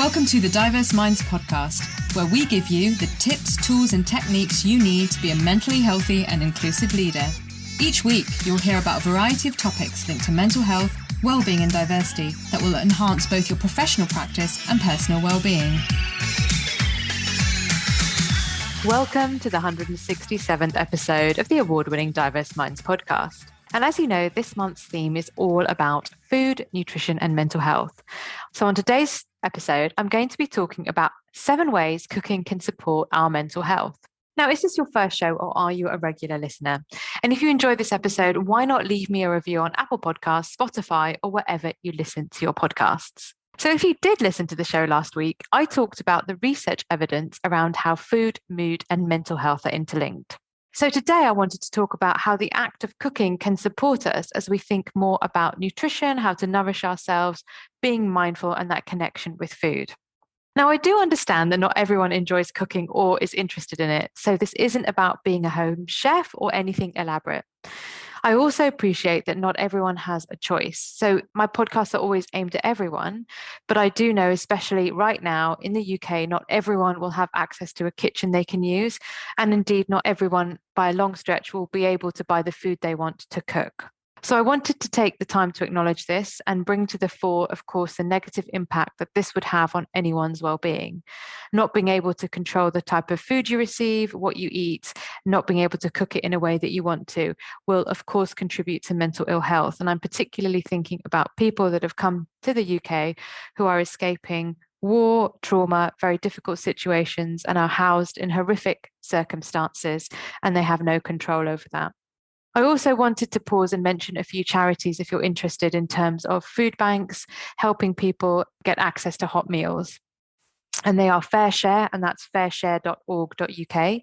Welcome to the Diverse Minds podcast, where we give you the tips, tools, and techniques you need to be a mentally healthy and inclusive leader. Each week, you'll hear about a variety of topics linked to mental health, well-being, and diversity that will enhance both your professional practice and personal well-being. Welcome to the 167th episode of the award-winning Diverse Minds podcast. And as you know, this month's theme is all about food, nutrition, and mental health. So on today's episode, I'm going to be talking about 7 ways cooking can support our mental health. Now, is this your first show or are you a regular listener? And if you enjoyed this episode, why not leave me a review on Apple Podcasts, Spotify, or wherever you listen to your podcasts? So if you did listen to the show last week, I talked about the research evidence around how food, mood, and mental health are interlinked. So today I wanted to talk about how the act of cooking can support us as we think more about nutrition, how to nourish ourselves, being mindful, and that connection with food. Now, I do understand that not everyone enjoys cooking or is interested in it, so this isn't about being a home chef or anything elaborate. I also appreciate that not everyone has a choice. So my podcasts are always aimed at everyone, but I do know, especially right now in the UK, not everyone will have access to a kitchen they can use. And indeed, not everyone by a long stretch will be able to buy the food they want to cook. So I wanted to take the time to acknowledge this and bring to the fore, of course, the negative impact that this would have on anyone's well-being. Not being able to control the type of food you receive, what you eat, not being able to cook it in a way that you want to, will of course contribute to mental ill health. And I'm particularly thinking about people that have come to the UK who are escaping war, trauma, very difficult situations, and are housed in horrific circumstances, and they have no control over that. I also wanted to pause and mention a few charities if you're interested in terms of food banks, helping people get access to hot meals. And they are FareShare, and that's fareshare.org.uk.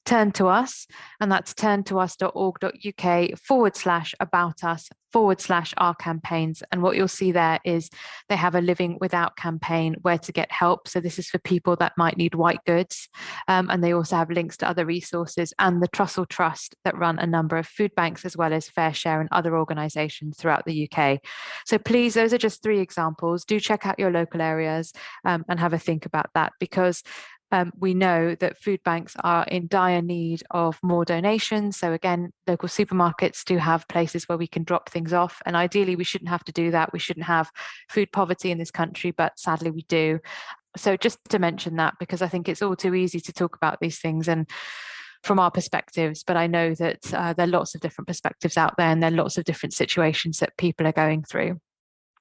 Turn to Us, and that's turntous.org.uk/about-us/our campaigns. And what you'll see there is they have a Living Without campaign where to get help. So this is for people that might need white goods. And they also have links to other resources and the Trussell Trust that run a number of food banks as well as FareShare and other organisations throughout the UK. So please, those are just 3 examples. Do check out your local areas and have a think about that, because we know that food banks are in dire need of more donations. So again, local supermarkets do have places where we can drop things off. And ideally, we shouldn't have to do that. We shouldn't have food poverty in this country, but sadly we do. So just to mention that, because I think it's all too easy to talk about these things and from our perspectives, but I know that there are lots of different perspectives out there and there are lots of different situations that people are going through.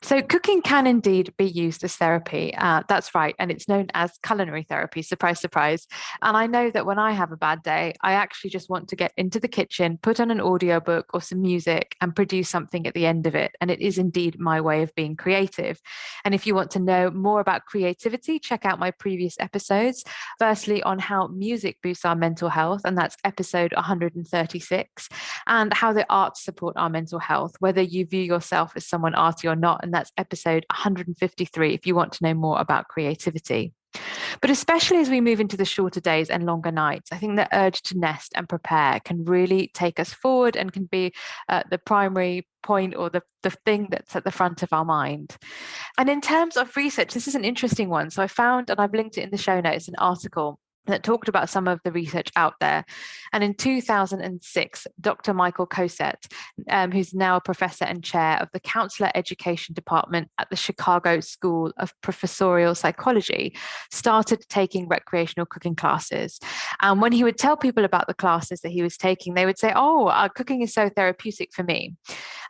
So cooking can indeed be used as therapy. That's right. And it's known as culinary therapy. Surprise, surprise. And I know that when I have a bad day, I actually just want to get into the kitchen, put on an audiobook or some music and produce something at the end of it. And it is indeed my way of being creative. And if you want to know more about creativity, check out my previous episodes. Firstly, on how music boosts our mental health. And that's episode 136. And how the arts support our mental health, whether you view yourself as someone arty or not. And that's episode 153 if you want to know more about creativity. But especially as we move into the shorter days and longer nights, I think the urge to nest and prepare can really take us forward and can be the primary point or the thing that's at the front of our mind. And in terms of research, this is an interesting one. So I found, and I've linked it in the show notes, an article that talked about some of the research out there. And in 2006, Dr. Michael Cosette, who's now a professor and chair of the Counselor Education Department at the Chicago School of Professorial Psychology, started taking recreational cooking classes. And when he would tell people about the classes that he was taking, they would say, cooking is so therapeutic for me.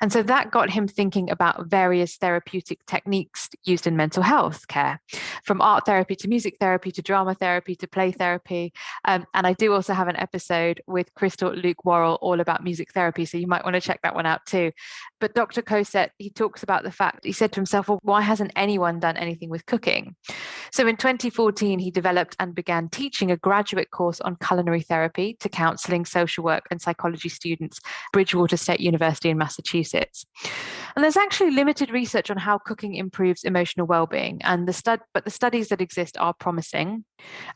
And so that got him thinking about various therapeutic techniques used in mental health care, from art therapy to music therapy to drama therapy to play therapy. And I do also have an episode with Crystal Luke Worrell all about music therapy. So you might want to check that one out too. But Dr. Cosette, he talks about the fact, he said to himself, well, why hasn't anyone done anything with cooking? So in 2014, he developed and began teaching a graduate course on culinary therapy to counseling, social work, and psychology students, Bridgewater State University in Massachusetts. And there's actually limited research on how cooking improves emotional well-being, and but the studies that exist are promising.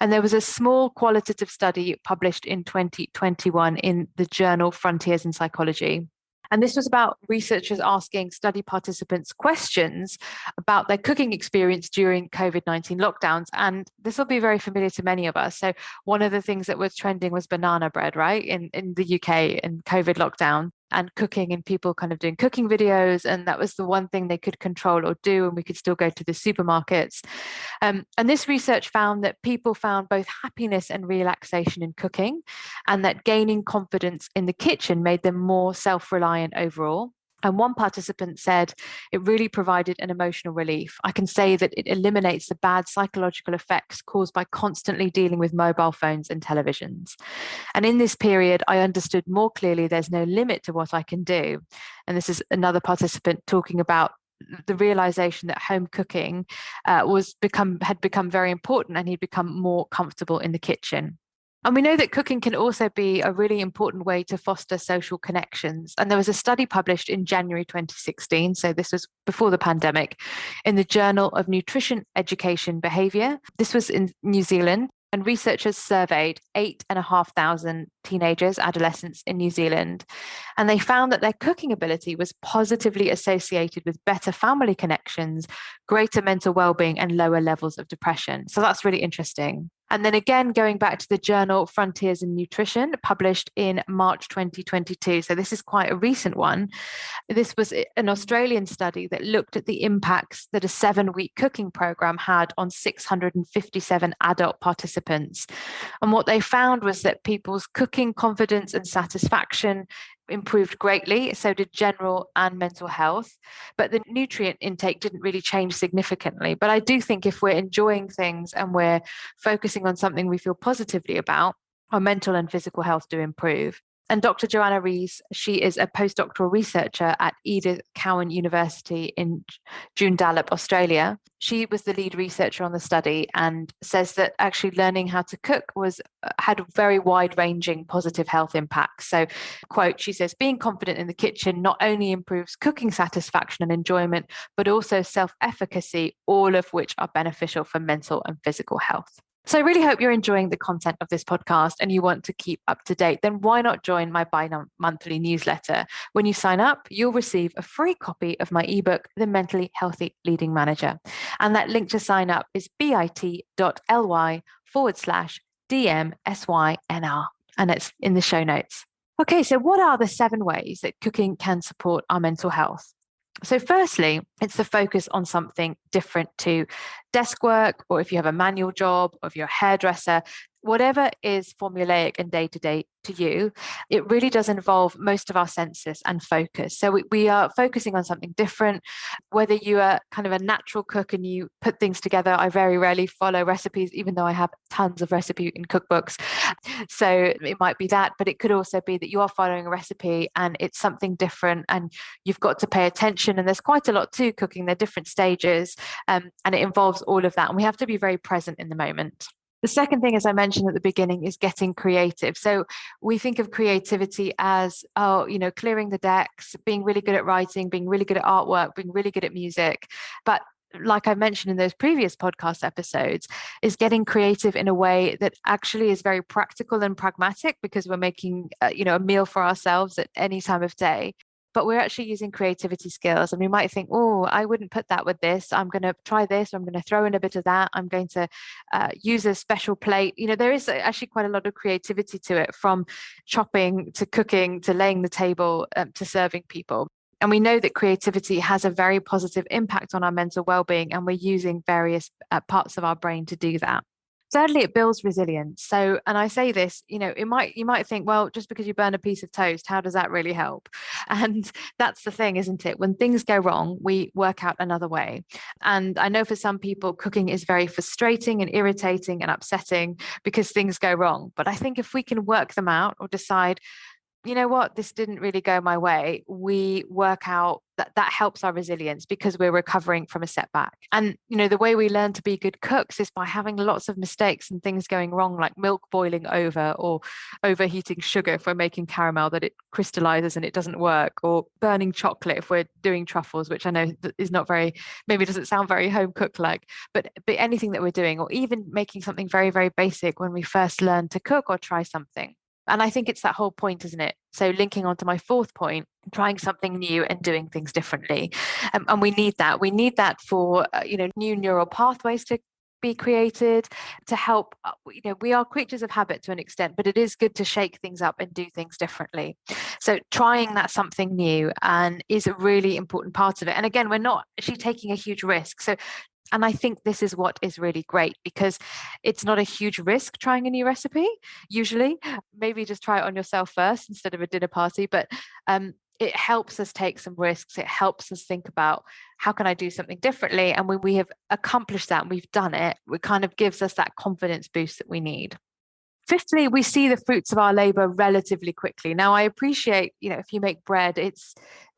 And there was a small qualitative study published in 2021 in the journal Frontiers in Psychology. And this was about researchers asking study participants questions about their cooking experience during COVID-19 lockdowns. And this will be very familiar to many of us. So one of the things that was trending was banana bread, right? In the UK in COVID lockdown, and cooking, and people kind of doing cooking videos. And that was the one thing they could control or do. And we could still go to the supermarkets. And this research found that people found both happiness and relaxation in cooking, and that gaining confidence in the kitchen made them more self-reliant overall. And one participant said, it really provided an emotional relief. I can say that it eliminates the bad psychological effects caused by constantly dealing with mobile phones and televisions. And in this period, I understood more clearly there's no limit to what I can do. And this is another participant talking about the realization that home cooking had become very important, and he'd become more comfortable in the kitchen. And we know that cooking can also be a really important way to foster social connections. And there was a study published in January 2016, so this was before the pandemic, in the Journal of Nutrition Education Behaviour. This was in New Zealand. And researchers surveyed 8,500 teenagers, adolescents in New Zealand, and they found that their cooking ability was positively associated with better family connections, greater mental well-being, and lower levels of depression. So that's really interesting. And then again, going back to the journal Frontiers in Nutrition, published in March 2022. So this is quite a recent one. This was an Australian study that looked at the impacts that a 7-week cooking program had on 657 adult participants. And what they found was that people's cooking confidence and satisfaction improved greatly. So did general and mental health, but the nutrient intake didn't really change significantly. But I do think if we're enjoying things and we're focusing on something we feel positively about, our mental and physical health do improve. And Dr. Joanna Rees, she is a postdoctoral researcher at Edith Cowan University in Joondalup, Australia. She was the lead researcher on the study and says that actually learning how to cook had very wide-ranging positive health impacts. So, quote, she says, being confident in the kitchen not only improves cooking satisfaction and enjoyment, but also self-efficacy, all of which are beneficial for mental and physical health. So I really hope you're enjoying the content of this podcast and you want to keep up to date. Then why not join my bi-monthly newsletter? When you sign up, you'll receive a free copy of my ebook, The Mentally Healthy Leading Manager. And that link to sign up is bit.ly/DMSYNR. And it's in the show notes. Okay, so what are the 7 ways that cooking can support our mental health? So firstly, it's the focus on something different to desk work, or if you have a manual job, or if you're a hairdresser, whatever is formulaic and day-to-day to you, it really does involve most of our senses and focus. So we are focusing on something different. Whether you are kind of a natural cook and you put things together, I very rarely follow recipes, even though I have tons of recipe in cookbooks. So it might be that, but it could also be that you are following a recipe and it's something different and you've got to pay attention. And there's quite a lot to cooking. There are different stages, and it involves all of that. And we have to be very present in the moment. The second thing, as I mentioned at the beginning, is getting creative. So we think of creativity as, clearing the decks, being really good at writing, being really good at artwork, being really good at music. But like I mentioned in those previous podcast episodes, is getting creative in a way that actually is very practical and pragmatic, because we're making, a meal for ourselves at any time of day. But we're actually using creativity skills, and we might think, oh, I wouldn't put that with this. I'm going to try this. Or I'm going to throw in a bit of that. I'm going to use a special plate. There is actually quite a lot of creativity to it, from chopping to cooking to laying the table to serving people. And we know that creativity has a very positive impact on our mental well-being, and we're using various parts of our brain to do that. Thirdly, it builds resilience. So, and I say this, you might think, well, just because you burn a piece of toast, how does that really help? And that's the thing, isn't it? When things go wrong, we work out another way. And I know for some people, cooking is very frustrating and irritating and upsetting because things go wrong. But I think if we can work them out, or decide, you know what, this didn't really go my way, we work out that helps our resilience, because we're recovering from a setback. And, the way we learn to be good cooks is by having lots of mistakes and things going wrong, like milk boiling over, or overheating sugar if we're making caramel, that it crystallizes and it doesn't work, or burning chocolate if we're doing truffles, which I know is not maybe doesn't sound very home cook like, but anything that we're doing, or even making something very, very basic when we first learn to cook or try something. And I think it's that whole point, isn't it? So linking on to my fourth point, trying something new and doing things differently. And we need that. We need that for, new neural pathways to be created to help. We are creatures of habit to an extent, but it is good to shake things up and do things differently. So trying that something new and is a really important part of it. And again, we're not actually taking a huge risk. And I think this is what is really great, because it's not a huge risk trying a new recipe. Usually, maybe just try it on yourself first instead of a dinner party. But it helps us take some risks. It helps us think about, how can I do something differently? And when we have accomplished that and we've done it, it kind of gives us that confidence boost that we need. Fifthly, we see the fruits of our labor relatively quickly. Now, I appreciate, if you make bread, there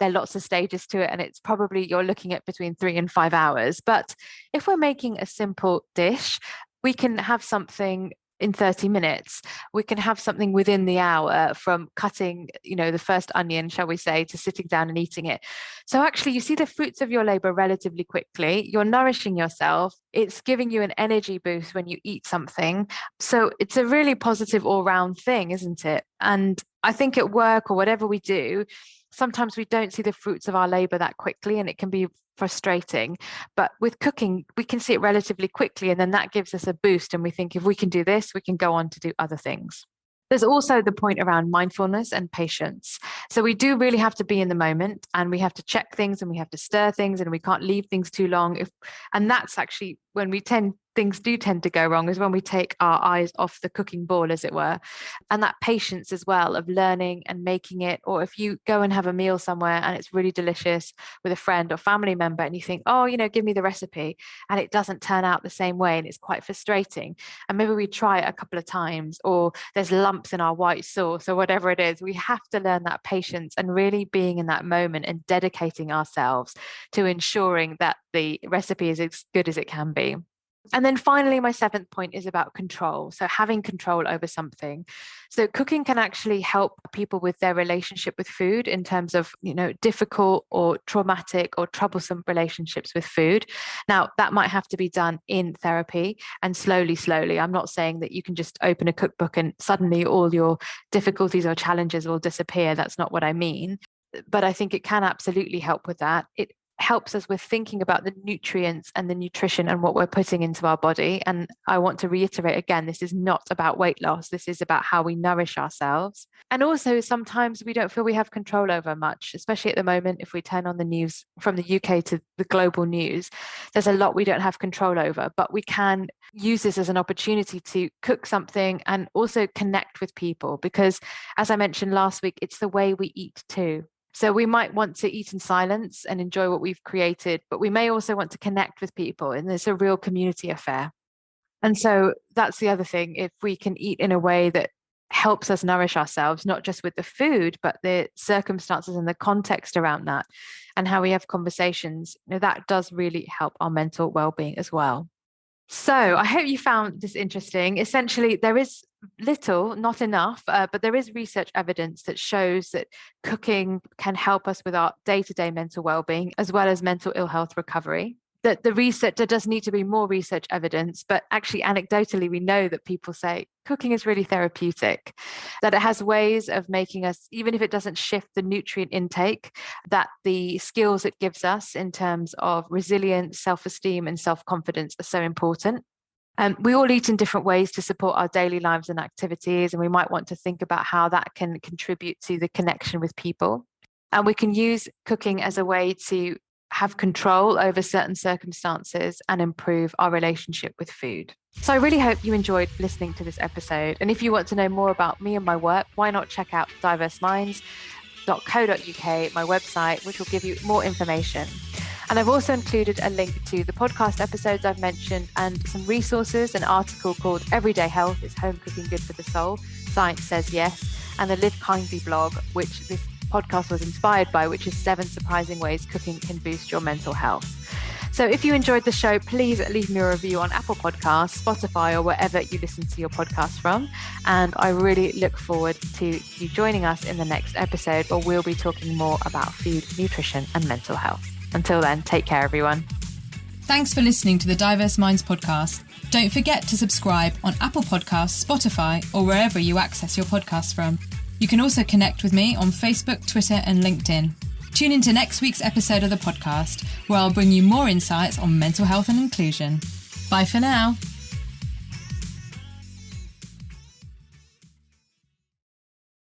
are lots of stages to it, and it's probably you're looking at between 3 and 5 hours. But if we're making a simple dish, we can have something in 30 minutes. We can have something within the hour, from cutting, the first onion, shall we say, to sitting down and eating it. So actually, you see the fruits of your labor relatively quickly. You're nourishing yourself. It's giving you an energy boost when you eat something. So it's a really positive all-round thing, isn't it? And I think at work or whatever we do, sometimes we don't see the fruits of our labor that quickly, and it can be frustrating. But with cooking, we can see it relatively quickly, and then that gives us a boost, and we think, if we can do this, we can go on to do other things. There's also the point around mindfulness and patience. So we do really have to be in the moment, and we have to check things, and we have to stir things, and we can't leave things too long. And that's actually when things do tend to go wrong, is when we take our eyes off the cooking ball, as it were. And that patience as well of learning and making it. Or if you go and have a meal somewhere and it's really delicious with a friend or family member, and you think, oh, give me the recipe, and it doesn't turn out the same way, and it's quite frustrating. And maybe we try it a couple of times, or there's lumps in our white sauce or whatever it is. We have to learn that patience and really being in that moment and dedicating ourselves to ensuring that the recipe is as good as it can be. And then finally, my seventh point is about control. So having control over something. So cooking can actually help people with their relationship with food in terms of, difficult or traumatic or troublesome relationships with food. Now, that might have to be done in therapy and slowly. I'm not saying that you can just open a cookbook and suddenly all your difficulties or challenges will disappear. That's not what I mean. But I think it can absolutely help with that. It helps us with thinking about the nutrients and the nutrition and what we're putting into our body. And I want to reiterate again, this is not about weight loss. This is about how we nourish ourselves. And also sometimes we don't feel we have control over much, especially at the moment. If we turn on the news from the UK to the global news, there's a lot we don't have control over, but we can use this as an opportunity to cook something and also connect with people, because as I mentioned last week, it's the way we eat too. So we might want to eat in silence and enjoy what we've created, but we may also want to connect with people, and it's a real community affair. And so that's the other thing. If we can eat in a way that helps us nourish ourselves, not just with the food, but the circumstances and the context around that, and how we have conversations, that does really help our mental well-being as well. So I hope you found this interesting. Essentially, there is little, not enough, but there is research evidence that shows that cooking can help us with our day-to-day mental well-being, as well as mental ill health recovery. That the research, there does need to be more research evidence, but actually anecdotally, we know that people say cooking is really therapeutic, that it has ways of making us, even if it doesn't shift the nutrient intake, that the skills it gives us in terms of resilience, self-esteem, and self-confidence are so important. We all eat in different ways to support our daily lives and activities, and we might want to think about how that can contribute to the connection with people. And we can use cooking as a way to have control over certain circumstances and improve our relationship with food. So I really hope you enjoyed listening to this episode. And if you want to know more about me and my work, why not check out diverseminds.co.uk, my website, which will give you more information. And I've also included a link to the podcast episodes I've mentioned and some resources, an article called Everyday Health, Is Home Cooking Good for the Soul? Science Says Yes, and the Live Kindly blog, which this podcast was inspired by, which is 7 surprising ways cooking can boost your mental health. So if you enjoyed the show, please leave me a review on Apple Podcasts, Spotify, or wherever you listen to your podcast from. And I really look forward to you joining us in the next episode, where we'll be talking more about food, nutrition, and mental health. Until then, take care, everyone. Thanks for listening to the Diverse Minds podcast. Don't forget to subscribe on Apple Podcasts, Spotify, or wherever you access your podcasts from. You can also connect with me on Facebook, Twitter, and LinkedIn. Tune into next week's episode of the podcast, where I'll bring you more insights on mental health and inclusion. Bye for now.